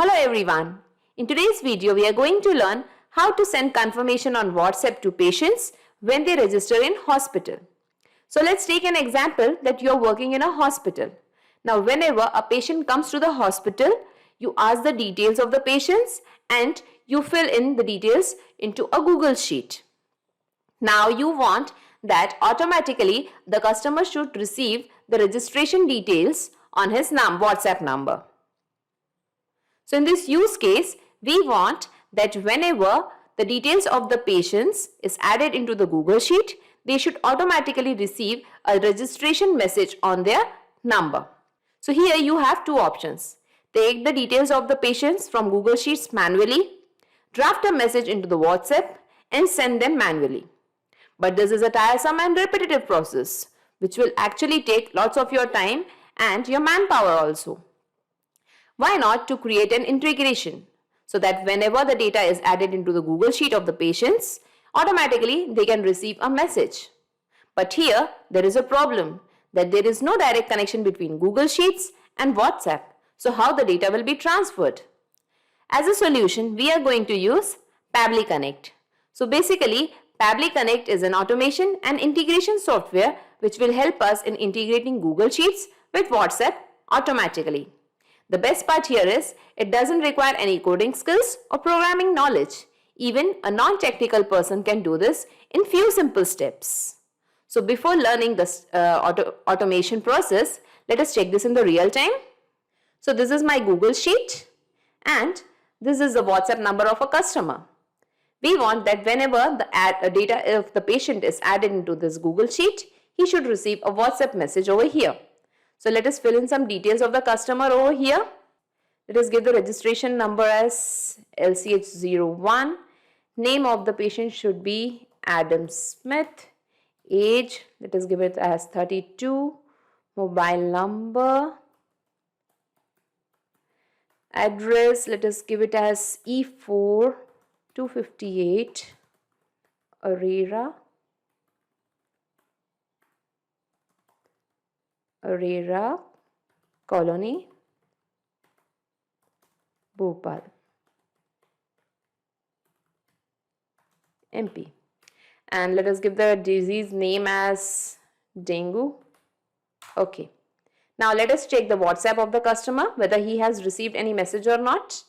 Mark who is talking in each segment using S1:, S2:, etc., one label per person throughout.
S1: Hello everyone. In today's video, we are going to learn how to send confirmation on WhatsApp to patients when they register in hospital. So let's take an example that you are working in a hospital. Now whenever a patient comes to the hospital, you ask the details of the patients and you fill in the details into a Google Sheet. Now you want that automatically the customer should receive the registration details on his WhatsApp number. So in this use case, we want that whenever the details of the patients is added into the Google Sheet, they should automatically receive a registration message on their number. So here you have two options. Take the details of the patients from Google Sheets manually, draft a message into the WhatsApp and send them manually. But this is a tiresome and repetitive process which will actually take lots of your time and your manpower also. Why not to create an integration so that whenever the data is added into the Google Sheet of the patients, automatically they can receive a message. But here there is a problem that there is no direct connection between Google Sheets and WhatsApp. So how the data will be transferred? As a solution, we are going to use Pabbly Connect. So basically, Pabbly Connect is an automation and integration software which will help us in integrating Google Sheets with WhatsApp automatically. The best part here is it doesn't require any coding skills or programming knowledge. Even a non-technical person can do this in few simple steps. So before learning this automation process, let us check this in the real time. So this is my Google Sheet and this is the WhatsApp number of a customer. We want that whenever the data of the patient is added into this Google Sheet, he should receive a WhatsApp message over here. So let us fill in some details of the customer over here. Let us give the registration number as LCH01. Name of the patient should be Adam Smith. Age, let us give it as 32. Mobile number. Address, let us give it as E4 258 Arera Colony, Bhopal, MP. And let us give the disease name as dengue. Okay. Now let us check the WhatsApp of the customer whether he has received any message or not.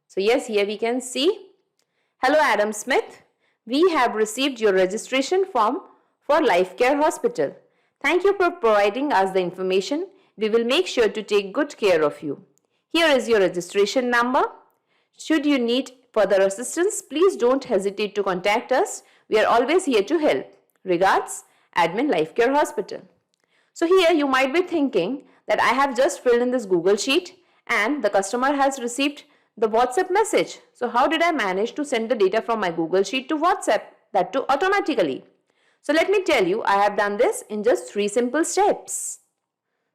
S1: So yes, here we can see, hello Adam Smith, we have received your registration form for Life Care Hospital. Thank you for providing us the information. We will make sure to take good care of you. Here is your registration number. Should you need further assistance, please don't hesitate to contact us. We are always here to help. Regards, Admin Life Care Hospital. So here you might be thinking that I have just filled in this Google Sheet and the customer has received the WhatsApp message. So how did I manage to send the data from my Google Sheet to WhatsApp, that too automatically? So let me tell you, I have done this in just 3 simple steps.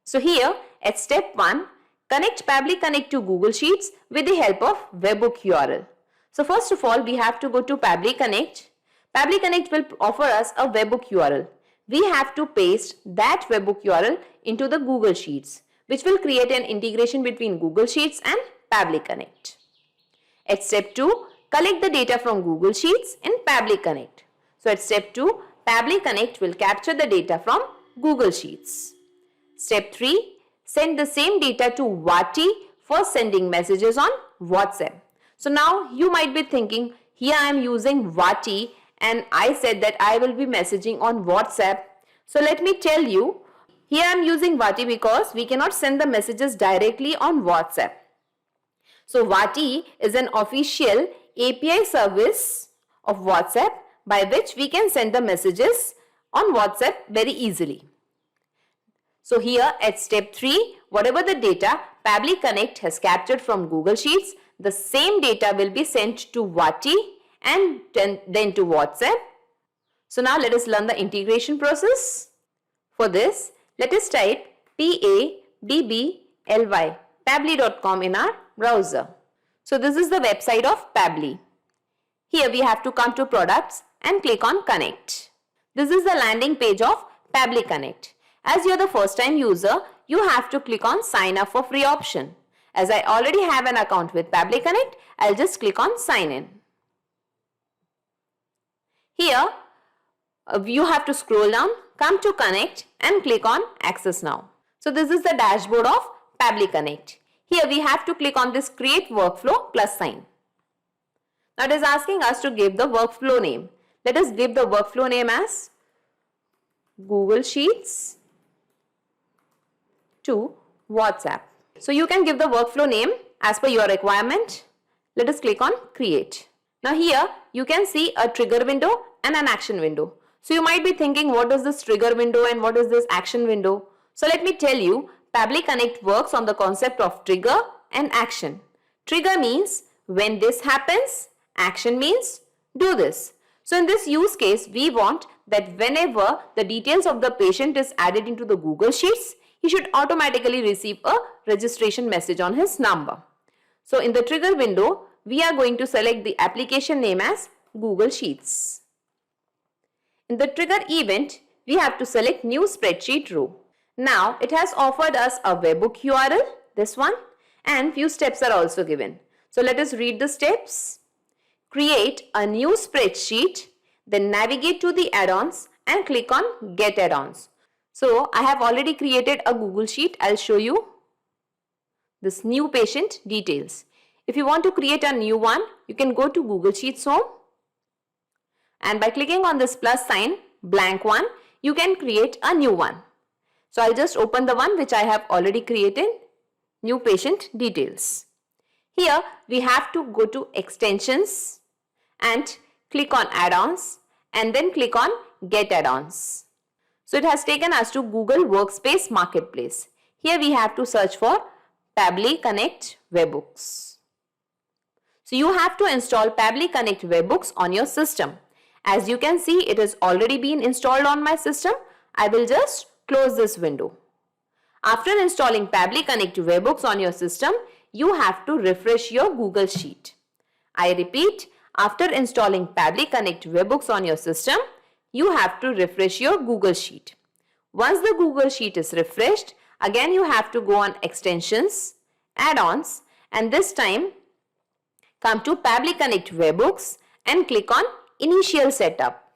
S1: So here at step 1, connect Pabbly Connect to Google Sheets with the help of webhook URL. So first of all, we have to go to Pabbly Connect. Pabbly Connect will offer us a webhook URL. We have to paste that webhook URL into the Google Sheets, which will create an integration between Google Sheets and Pabbly Connect. At step 2, collect the data from Google Sheets in Pabbly Connect. So at step 2, Pabbly Connect will capture the data from Google Sheets. Step 3, send the same data to Vati for sending messages on WhatsApp. So now you might be thinking, here I am using Vati and I said that I will be messaging on WhatsApp. So let me tell you, here I am using Vati because we cannot send the messages directly on WhatsApp. So Vati is an official API service of WhatsApp by which we can send the messages on WhatsApp very easily. So here at step 3, whatever the data Pabbly Connect has captured from Google Sheets, the same data will be sent to Vati and then to WhatsApp. So now let us learn the integration process. For this, let us type Pabbly, pabbly.com in our browser. So this is the website of Pabbly. Here we have to come to products and click on connect. This is the landing page of Pabbly Connect. As you are the first time user, you have to click on sign up for free option. As I already have an account with Pabbly Connect, I'll just click on sign in. Here, you have to scroll down, come to Connect and click on Access Now. So this is the dashboard of Pabbly Connect. Here we have to click on this Create Workflow plus sign. Now it is asking us to give the workflow name. Let us give the workflow name as Google Sheets to WhatsApp. So you can give the workflow name as per your requirement. Let us click on Create. Now here you can see a trigger window and an action window. So you might be thinking, what is this trigger window and what is this action window? So let me tell you, Pabbly Connect works on the concept of trigger and action. Trigger means when this happens, action means do this. So in this use case, we want that whenever the details of the patient is added into the Google Sheets, he should automatically receive a registration message on his number. So in the trigger window, we are going to select the application name as Google Sheets. In the trigger event, we have to select new spreadsheet row. Now it has offered us a webhook URL, this one, and few steps are also given. So let us read the steps. Create a new spreadsheet, then navigate to the add-ons and click on Get Add-ons. So I have already created a Google Sheet. I'll show you this new patient details. If you want to create a new one, you can go to Google Sheets Home. And by clicking on this plus sign, blank one, you can create a new one. So I'll just open the one which I have already created, new patient details. Here we have to go to extensions and click on add-ons and then click on get add-ons. So it has taken us to Google Workspace Marketplace. Here we have to search for Pabbly Connect Webhooks. So you have to install Pabbly Connect Webhooks on your system. As you can see, it has already been installed on my system. I will just close this window. After installing Pabbly Connect Webhooks on your system, you have to refresh your Google Sheet. I repeat, after installing Pabbly Connect Webhooks on your system, you have to refresh your Google Sheet. Once the Google Sheet is refreshed, again you have to go on extensions, add-ons, and this time come to Pabbly Connect Webhooks and click on Initial Setup.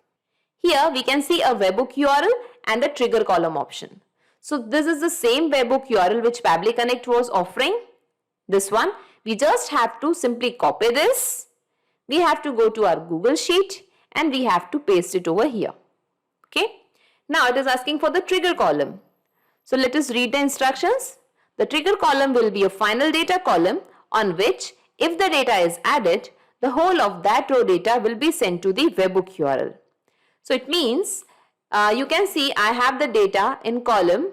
S1: Here we can see a webhook URL and a trigger column option. So this is the same webhook URL which Pabbly Connect was offering. This one, we just have to simply copy this. We have to go to our Google Sheet and we have to paste it over here. Okay. Now it is asking for the trigger column. So let us read the instructions. The trigger column will be a final data column on which if the data is added, the whole of that row data will be sent to the webhook URL. So it means you can see I have the data in column.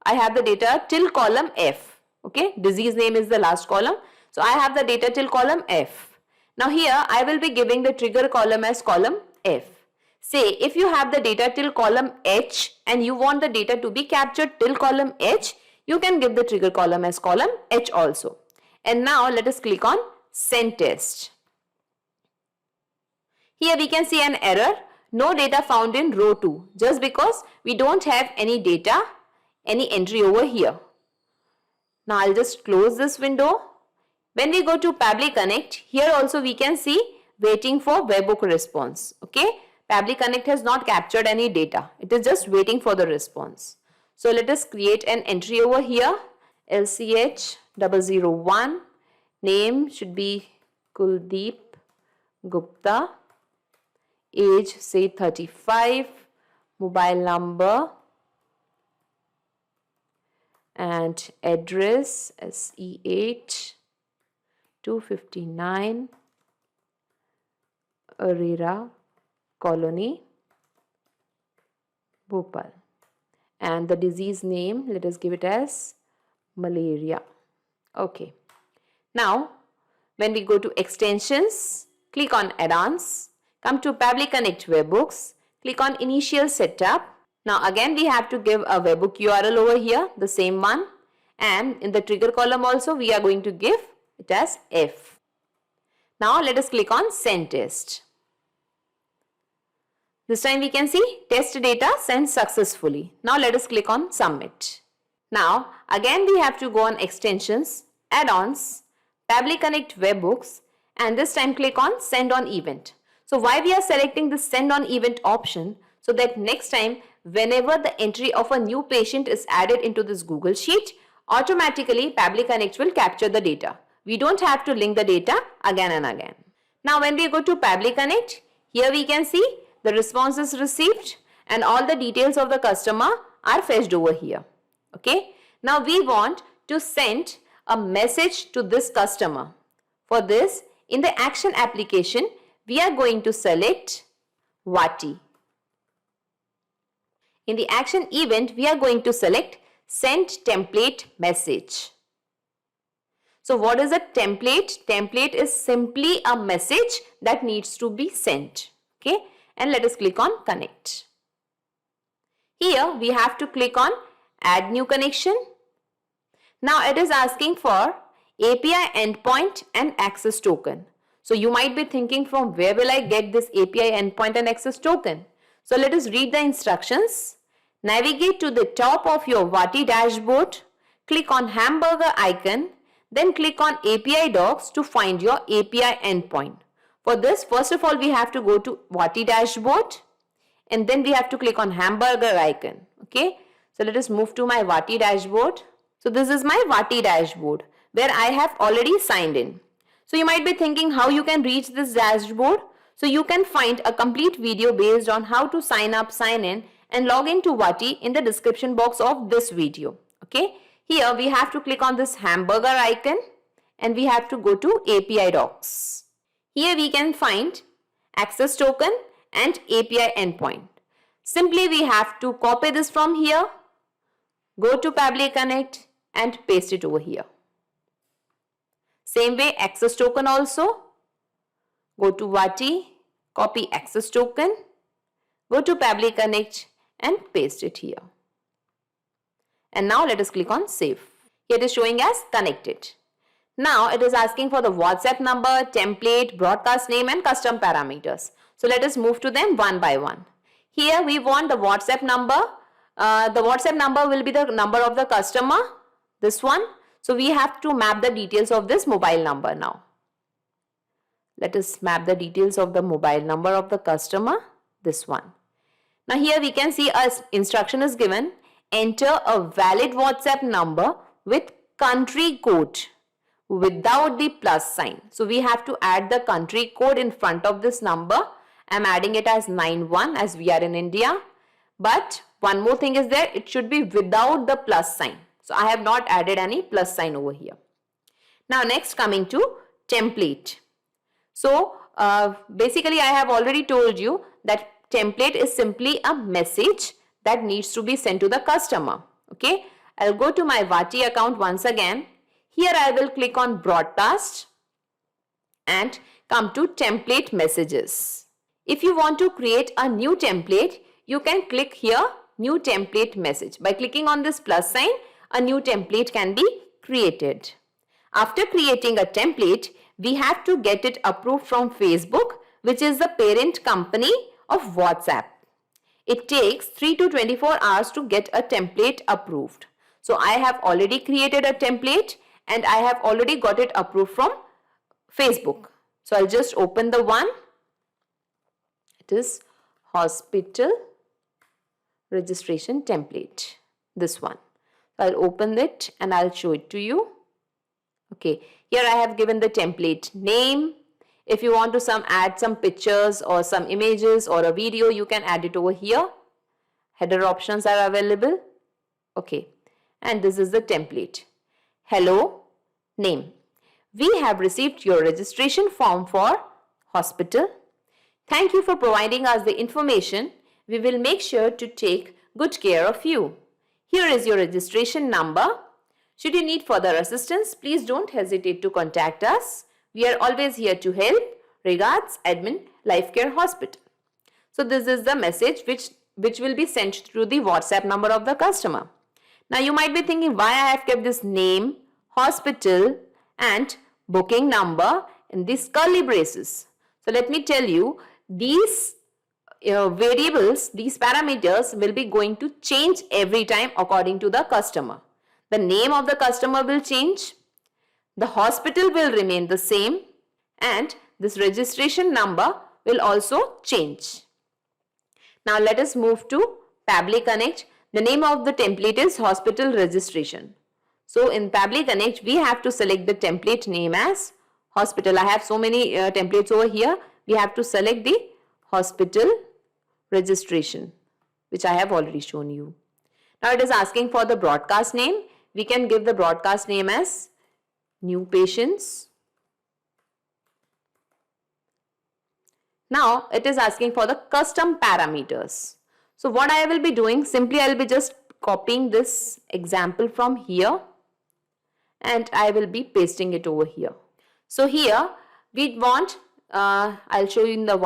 S1: I have the data till column F. Okay, disease name is the last column. So I have the data till column F. Now here I will be giving the trigger column as column F. Say if you have the data till column H and you want the data to be captured till column H, you can give the trigger column as column H also. And now let us click on Send Test. Here we can see an error, no data found in row 2, just because we don't have any data, any entry over here. Now I'll just close this window. When we go to Pabbly Connect, here also we can see waiting for webhook response. Okay, Pabbly Connect has not captured any data. It is just waiting for the response. So let us create an entry over here. LCH001, name should be Kuldeep Gupta, age say 35, mobile number and address SE8 259 Arera Colony, Bhopal, and the disease name, let us give it as malaria. Okay. Now when we go to extensions, click on add-ons, come to Pabbly Connect Webhooks, click on Initial Setup. Now again we have to give a webhook URL over here, the same one, and in the trigger column also we are going to give it as F. Now let us click on Send Test. This time we can see test data sent successfully. Now let us click on Submit. Now again we have to go on extensions, add-ons, Pabbly Connect webhooks, and this time click on send on event. So why we are selecting the send on event option? So that next time whenever the entry of a new patient is added into this Google Sheet, automatically Pabbly Connect will capture the data. We don't have to link the data again and again. Now when we go to Pabbly Connect, here we can see the responses received and all the details of the customer are fetched over here. Okay. Now we want to send a message to this customer. For this, in the action application, we are going to select Vati. In the action event, we are going to select send template message. So what is a template? Template is simply a message that needs to be sent. Okay. And let us click on connect. Here we have to click on add new connection. Now it is asking for API endpoint and access token. So you might be thinking, from where will I get this API endpoint and access token? So let us read the instructions. Navigate to the top of your Vati dashboard, click on hamburger icon, then click on API docs to find your API endpoint. For this, first of all, we have to go to Vati dashboard and then we have to click on hamburger icon. Okay. So let us move to my Vati dashboard. So this is my Vati dashboard where I have already signed in. So you might be thinking how you can reach this dashboard. So you can find a complete video based on how to sign up, sign in and log into Vati in the description box of this video. Okay. Here we have to click on this hamburger icon and we have to go to API docs. Here we can find access token and API endpoint. Simply we have to copy this from here, go to Pabbly Connect and paste it over here. Same way access token also. Go to Vati, copy access token, go to Pabbly Connect and paste it here. And now let us click on save. Here it is showing as connected. Now it is asking for the WhatsApp number, template, broadcast name and custom parameters. So let us move to them one by one. Here we want the WhatsApp number. The WhatsApp number will be the number of the customer, this one. So we have to map the details of this mobile number now. Let us map the details of the mobile number of the customer, this one. Now here we can see a instruction is given, enter a valid WhatsApp number with country code without the plus sign. So we have to add the country code in front of this number. I am adding it as 91 as we are in India. But one more thing is there, it should be without the plus sign. So I have not added any plus sign over here. Now next coming to template. So basically I have already told you that template is simply a message that needs to be sent to the customer. Okay. I'll go to my Vati account once again. Here I will click on broadcast and come to template messages. If you want to create a new template, you can click here new template message. By clicking on this plus sign, a new template can be created. After creating a template, we have to get it approved from Facebook, which is the parent company of WhatsApp. It takes 3 to 24 hours to get a template approved. So I have already created a template and I have already got it approved from Facebook. So I'll just open the one. It is hospital registration template. This one. I'll open it and I'll show it to you. Okay. Here I have given the template name. If you want to add some pictures or some images or a video, you can add it over here. Header options are available. Okay. And this is the template. Hello, name. We have received your registration form for hospital. Thank you for providing us the information. We will make sure to take good care of you. Here is your registration number. Should you need further assistance, please don't hesitate to contact us. We are always here to help. Regards, Admin, Lifecare Hospital. So this is the message which will be sent through the WhatsApp number of the customer. Now you might be thinking why I have kept this name, hospital and booking number in these curly braces. So let me tell you, these variables, these parameters will be going to change every time according to the customer. The name of the customer will change. The hospital will remain the same and this registration number will also change. Now let us move to Pabbly Connect. The name of the template is hospital registration. So in Pabbly Connect, we have to select the template name as hospital. I have so many templates over here. We have to select the hospital registration, which I have already shown you. Now it is asking for the broadcast name. We can give the broadcast name as new patients. Now it is asking for the custom parameters. So what I will be doing, simply I will be just copying this example from here and I will be pasting it over here. So here we want, I'll show you in the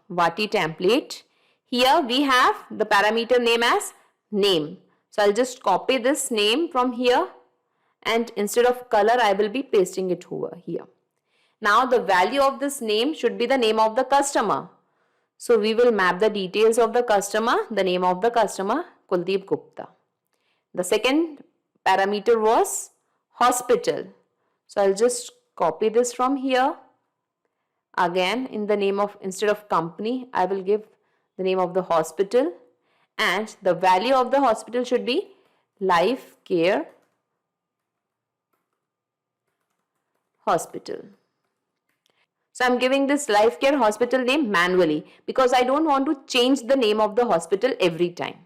S1: Vati template. Here we have the parameter name as name. So I'll just copy this name from here and instead of color I will be pasting it over here. Now the value of this name should be the name of the customer. So we will map the details of the customer, the name of the customer, Kuldeep Gupta. The second parameter was hospital. So I'll just copy this from here. Again, in the name of, instead of company, I will give the name of the hospital and the value of the hospital should be Life Care Hospital. So I'm giving this Life Care Hospital name manually because I don't want to change the name of the hospital every time.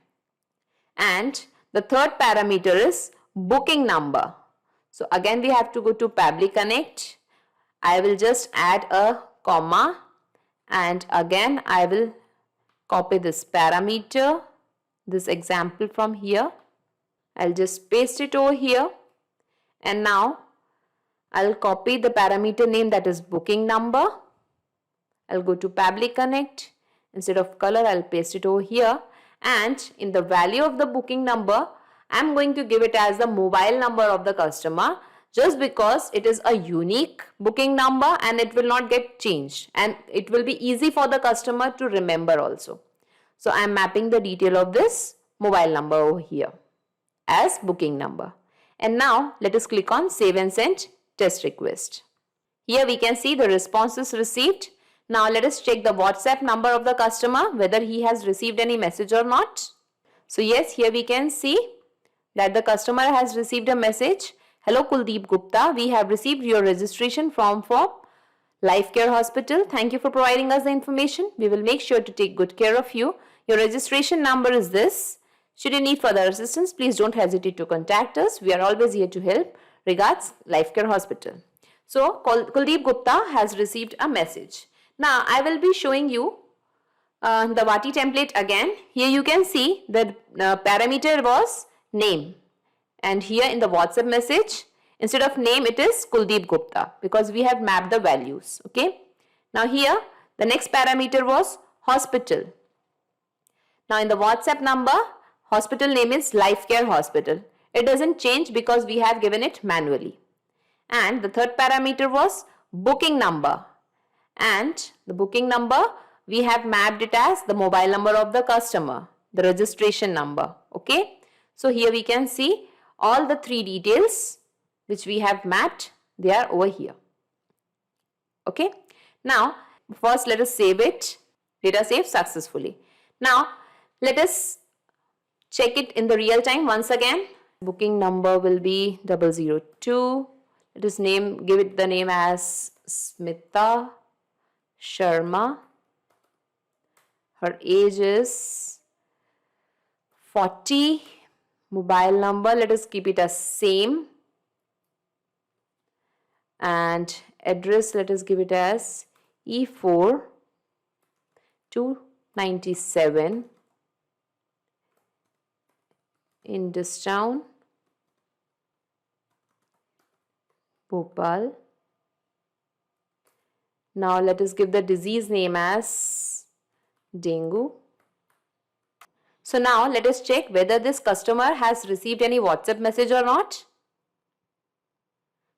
S1: And the third parameter is booking number. So again we have to go to Pabbly Connect. I will just add a comma and again I will copy this parameter, this example from here. I'll just paste it over here and now I'll copy the parameter name, that is booking number. I'll go to Pabbly Connect. Instead of color, I'll paste it over here. And in the value of the booking number, I'm going to give it as the mobile number of the customer just because it is a unique booking number and it will not get changed. And it will be easy for the customer to remember also. So I'm mapping the detail of this mobile number over here as booking number. And now let us click on Save and Send Test Request. Here we can see the responses received. Now let us check the WhatsApp number of the customer, whether he has received any message or not. So yes, here we can see that the customer has received a message. Hello Kuldeep Gupta, we have received your registration form for Life Care Hospital. Thank you for providing us the information. We will make sure to take good care of you. Your registration number is this. Should you need further assistance, please don't hesitate to contact us. We are always here to help. Regards, Life Care Hospital. So Kuldeep Gupta has received a message. Now I will be showing you the Vati template again. Here you can see the parameter was name. And here in the WhatsApp message, instead of name it is Kuldeep Gupta because we have mapped the values. Okay. Now here the next parameter was hospital. Now in the WhatsApp number, hospital name is Life Care Hospital. It doesn't change because we have given it manually. And the third parameter was booking number. And the booking number, we have mapped it as the mobile number of the customer, the registration number. Okay. So here we can see all the three details which we have mapped, they are over here. Okay. Now, first let us save it. Data saved successfully. Now, let us check it in the real time once again. Booking number will be 002. Let us give it the name as Smita Sharma. Her age is 40. Mobile number, let us keep it as same. And address, let us give it as E4 297 Indus Town, Bhopal. Now let us give the disease name as dengue. So now let us check whether this customer has received any WhatsApp message or not.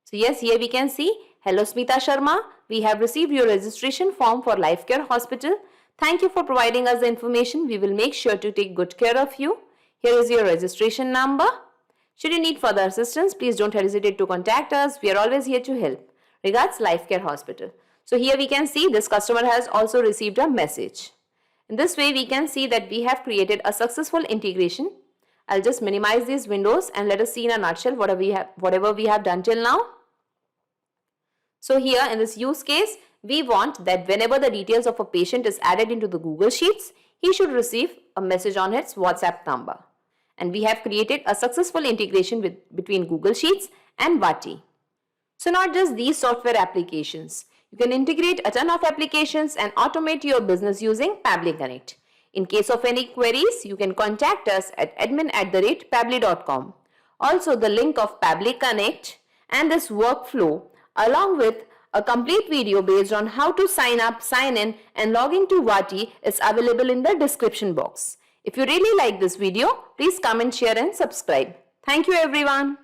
S1: So yes, here we can see, hello Smita Sharma, we have received your registration form for Life Care Hospital. Thank you for providing us the information. We will make sure to take good care of you. Here is your registration number. Should you need further assistance, please don't hesitate to contact us. We are always here to help. Regards, Life Care Hospital. So here we can see this customer has also received a message. In this way, we can see that we have created a successful integration. I'll just minimize these windows and let us see in a nutshell whatever we have done till now. So here in this use case, we want that whenever the details of a patient is added into the Google Sheets, he should receive a message on his WhatsApp number. And we have created a successful integration between Google Sheets and Vati. So not just these software applications, you can integrate a ton of applications and automate your business using Pabbly Connect. In case of any queries, you can contact us at admin@pabbly.com. Also, the link of Pabbly Connect and this workflow along with a complete video based on how to sign up, sign in and log into Vati is available in the description box. If you really like this video, please comment, share and subscribe. Thank you everyone.